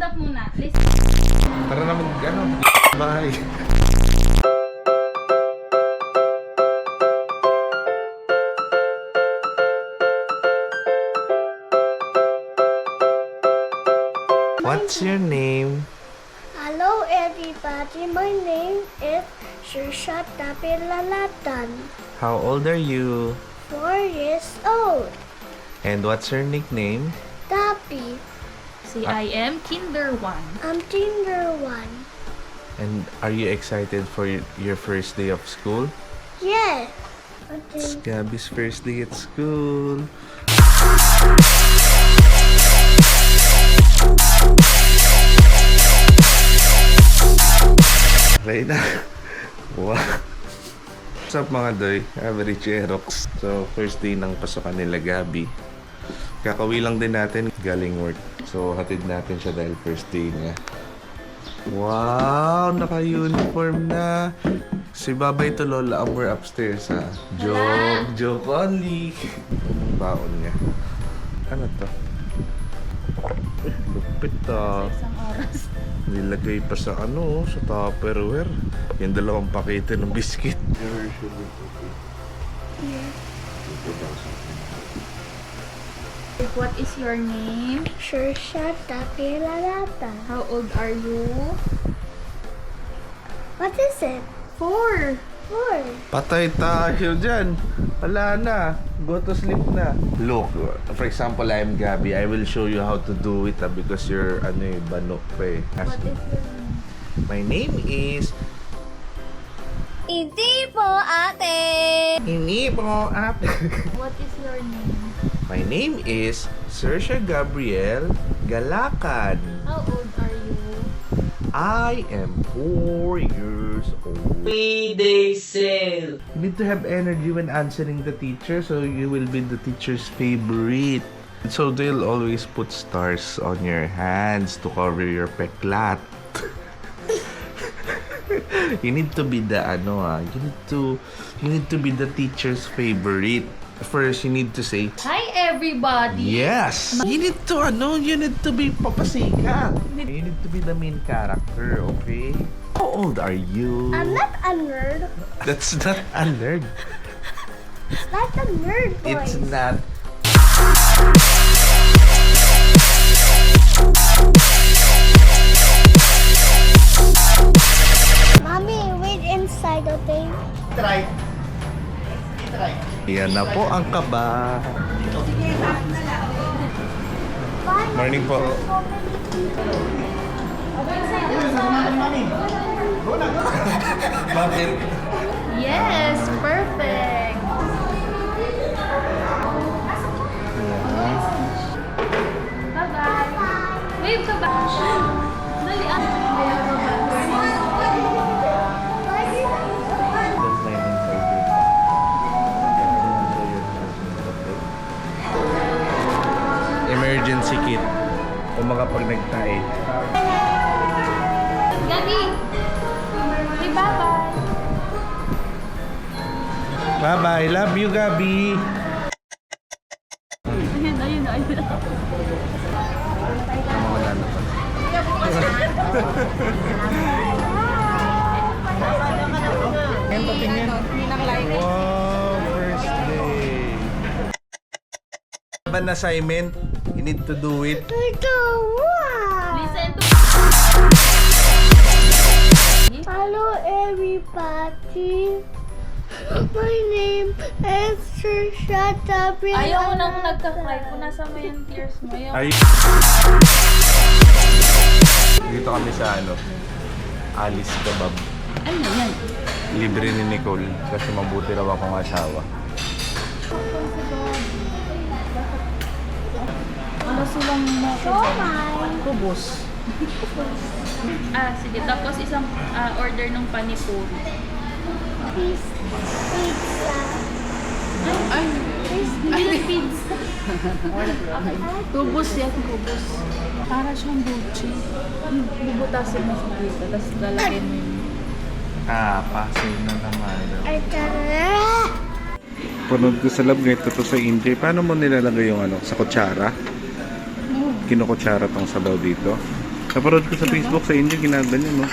stand up muna. Listen. Tara na bye. What's your name? Hello everybody, my name is Shusha Tapilalatan, How old are you? 4 years old. And what's your nickname? Tapi, Si I am Kinder 1. I'm Tinder 1. And are you excited for your first day of school? Yeah. It's Gabby's first day at school. Okay na. Wow. What's up mga doy? Average Aerox. So, first day ng pasukan nila Gabby. Kakawi lang din natin galing work. So, hatid natin siya dahil first day niya. Wow! Naka-uniform na. Si Babay to Lola Amor upstairs ha. Joke! Joke only! Anong baon niya? Ano to? Lupit ah. Isang oras. Nilagay pa sa ano, sa Tupperware. Yung dalawang pakete ng biscuit. What is your name? Shusha Tapilalatan. How old are you? What is it? 4. 4. Patay tayo dyan. Wala na. Go to sleep na. Look, for example, I'm Gabby. I will show you how to do it because you're banok pa eh. What is your name? My name is... Hindi po ate. Hindi po, ate. What is your name? My name is Saoirse Gabriel Galacan. How old are you? I am 4 years old. Payday sale. You need to have energy when answering the teacher so you will be the teacher's favorite. So they'll always put stars on your hands to cover your peklat. You need to be the you need to be the teacher's favorite. First, you need to say, Hi everybody! yes! You need to be papasikat. You need to be the main character, okay? How old are you? I'm not a nerd. That's not a nerd. That's a nerd boy. It's not. Mommy, wait inside, okay? Try. Try. Yan na po ang kaba. Bye. Morning po. Bakit? Yes, perfect! Bye-bye! Wave ka ba? Dali ah! Emergency kit. Kung pag nagtae. Gabi! Say bye-bye! Bye-bye. Love you, Gabi. Ayun na. Wala na pa. Wow, first day. An assignment, you need to do it. Ito, wow. Listen to... Hello everybody. My name is Shusha Tapilalatan. Ayaw mo nang nagka-cry kung nasa mo yung tears mo. Ayaw. Ay. Dito kami sa Alice Kebab. Ano yan? Libre ni Nicole kasi mabuti raw akong asawa. Ano silang kubos? Sige. Tapos isang order ng panipuri. Pizza. Ay, hindi pizza. Kubos yan, kubos. Para siyang buchi. Bubutasin mo siya dito, tapos lalagyan mo yung... Pasin na naman. Ay, tara. Panood ko sa lab, ganito to sa India. Paano mo nilalagay yung sa kutsara? Kinukutsara tong sabaw dito. Naparod ko sa Facebook sa inyo, ginaganyan, no?